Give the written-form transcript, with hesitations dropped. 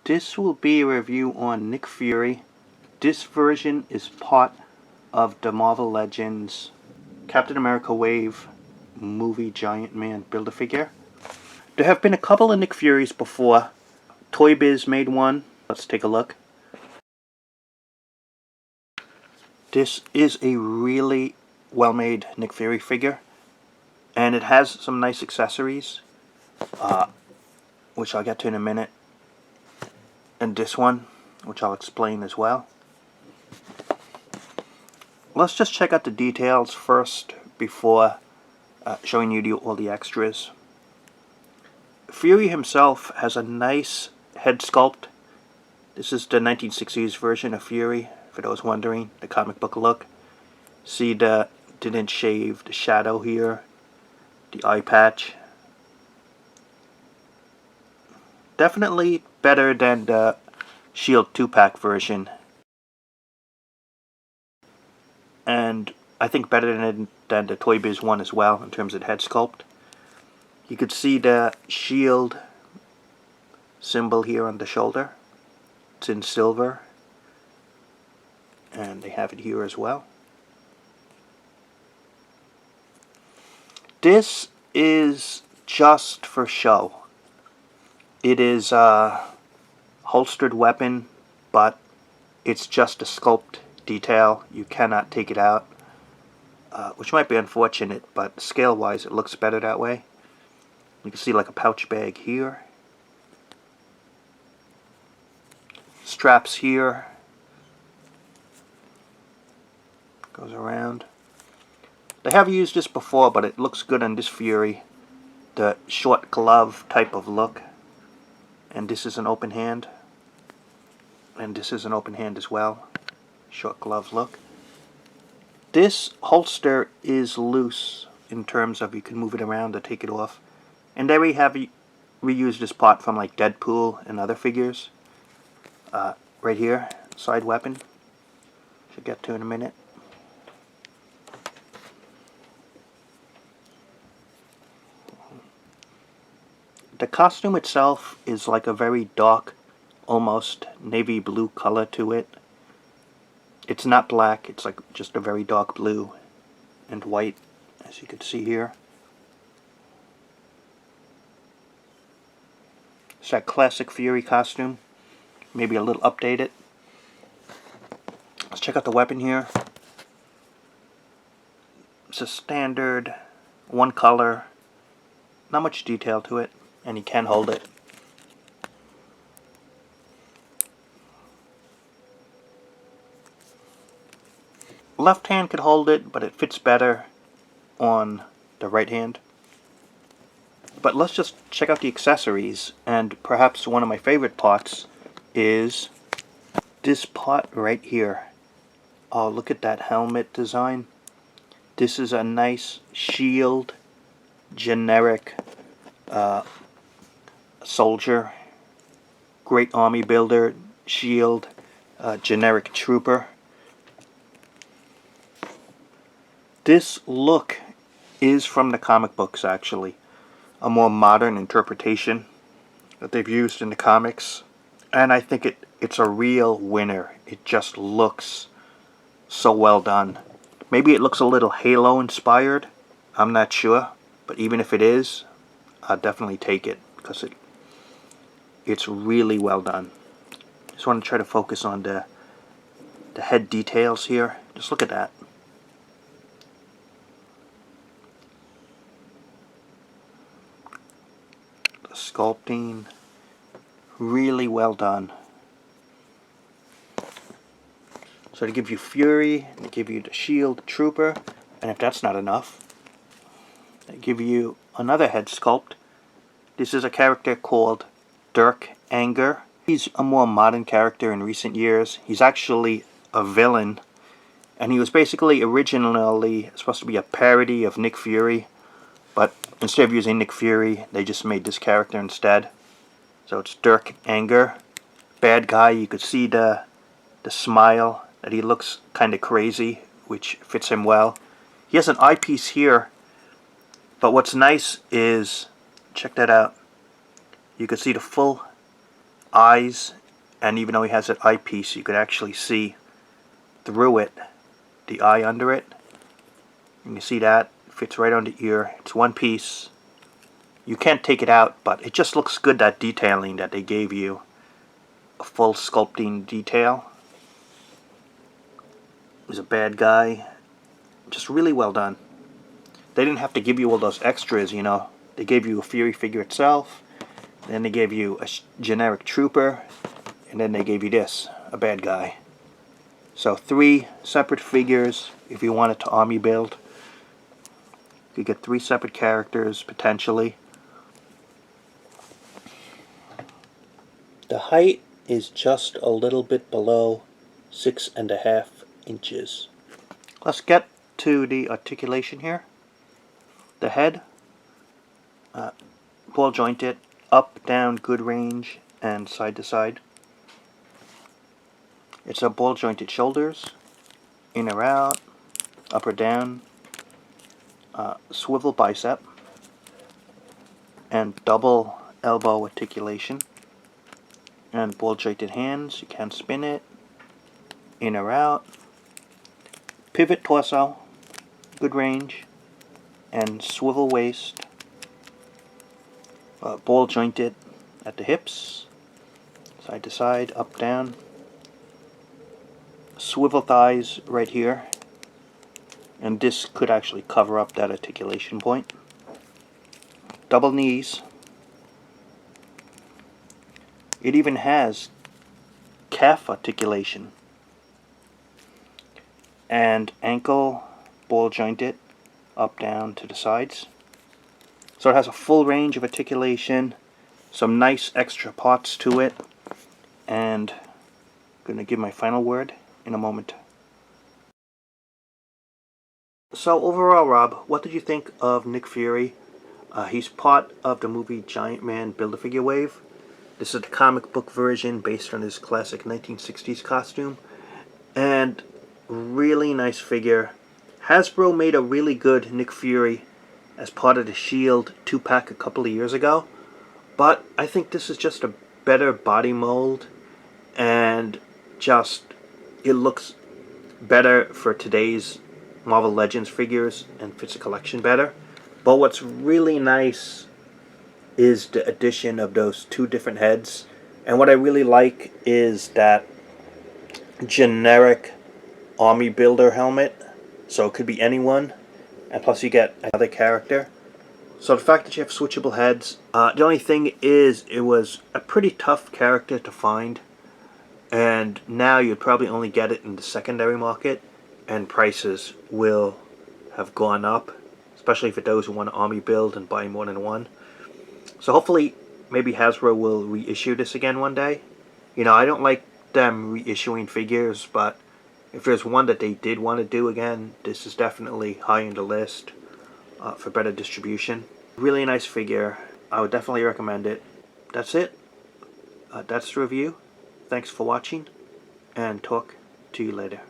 This will be a review on Nick Fury. This version is part of the Marvel Legends Captain America Wave movie Giant Man Build-A-Figure. There have been a couple of Nick Furies before. Toy Biz made one. Let's take a look. This is a really well-made Nick Fury figure, and it has some nice accessories, which I'll get to in a minute, and this one, which I'll explain as well. Let's just check out the details first before showing you all the extras. Fury himself has a nice head sculpt. This is the 1960s version of Fury, for those wondering, the comic book look. See the didn't shave the shadow here, the eye patch. Definitely better than the Shield 2-pack version. And I think better than the Toy Biz one as well in terms of head sculpt. You could see the Shield symbol here on the shoulder. It's in silver, and they have it here as well. This is just for show. It is a holstered weapon, but it's just a sculpt detail. You cannot take it out, which might be unfortunate, but scale wise it looks better that way. You can see like a pouch bag here, straps here, goes around. They have used this before, but it looks good on this Fury, the short glove type of look. And this is an open hand, and this is an open hand as well, short glove look. This holster is loose in terms of you can move it around or take it off. And they have reused this part from like Deadpool and other figures. Right here, side weapon, should get to in a minute. The costume itself is like a very dark, almost navy blue color to it. It's not black, it's like just a very dark blue and white, as you can see here. It's that classic Fury costume, maybe a little updated. Let's check out the weapon here. It's a standard, one color, not much detail to it, and he can hold it. Left hand could hold it, but it fits better on the right hand. But let's just check out the accessories, and perhaps one of my favorite parts is this part right here. Oh, look at that helmet design. This is a nice Shield generic soldier, great army builder, Shield generic trooper. This look is from the comic books, actually. A more modern interpretation that they've used in the comics, and I think it's a real winner. It just looks so well done. Maybe it looks a little Halo inspired, I'm not sure, but even if it is, I'll definitely take it because it's really well done. Just want to try to focus on the head details here. Just look at that. Sculpting, really well done. So to give you Fury, they give you the Shield Trooper, and if that's not enough, they give you another head sculpt. This is a character called Dirk Anger. He's a more modern character in recent years. He's actually a villain, and he was basically originally supposed to be a parody of Nick Fury, but instead of using Nick Fury, they just made this character instead. So it's Dirk Anger. Bad guy. You could see the smile, that he looks kind of crazy, which fits him well. He has an eyepiece here, but what's nice is, check that out, you can see the full eyes, and even though he has an eyepiece, you could actually see through it, the eye under it. And you see that fits right on the ear. It's one piece. You can't take it out, but it just looks good, that detailing that they gave you. A full sculpting detail. He's a bad guy. Just really well done. They didn't have to give you all those extras, you know. They gave you a Fury figure itself, then they gave you a generic trooper, and then they gave you this, a bad guy. So 3 separate figures if you wanted to army build. You get 3 separate characters, potentially. The height is just a little bit below 6.5 inches. Let's get to the articulation here. The head, ball jointed, up, down, good range, and side to side. It's a ball jointed shoulders, in or out, up or down, swivel bicep, and double elbow articulation. And ball jointed hands, you can spin it, in or out. Pivot torso, good range, and swivel waist. Ball jointed at the hips, side to side, up, down. Swivel thighs right here, and this could actually cover up that articulation point. Double knees. It even has calf articulation. And ankle ball jointed, up, down, to the sides. So it has a full range of articulation, some nice extra parts to it, and I'm going to give my final word in a moment. So overall, Rob, what did you think of Nick Fury? He's part of the movie Giant Man Build-A-Figure wave. This is the comic book version based on his classic 1960s costume. And really nice figure. Hasbro made a really good Nick Fury as part of the Shield 2-pack a couple of years ago. But I think this is just a better body mold. And just, it looks better for today's Marvel Legends figures and fits the collection better. But what's really nice is the addition of those 2 different heads. And what I really like is that generic army builder helmet. So it could be anyone. And plus you get another character. So the fact that you have switchable heads. The only thing is it was a pretty tough character to find. And now you'd probably only get it in the secondary market. And prices will have gone up. Especially for those who want to army build and buy more than one. So hopefully, maybe Hasbro will reissue this again one day. You know, I don't like them reissuing figures, but if there's one that they did want to do again, this is definitely high on the list for better distribution. Really nice figure. I would definitely recommend it. That's it. That's the review. Thanks for watching, and talk to you later.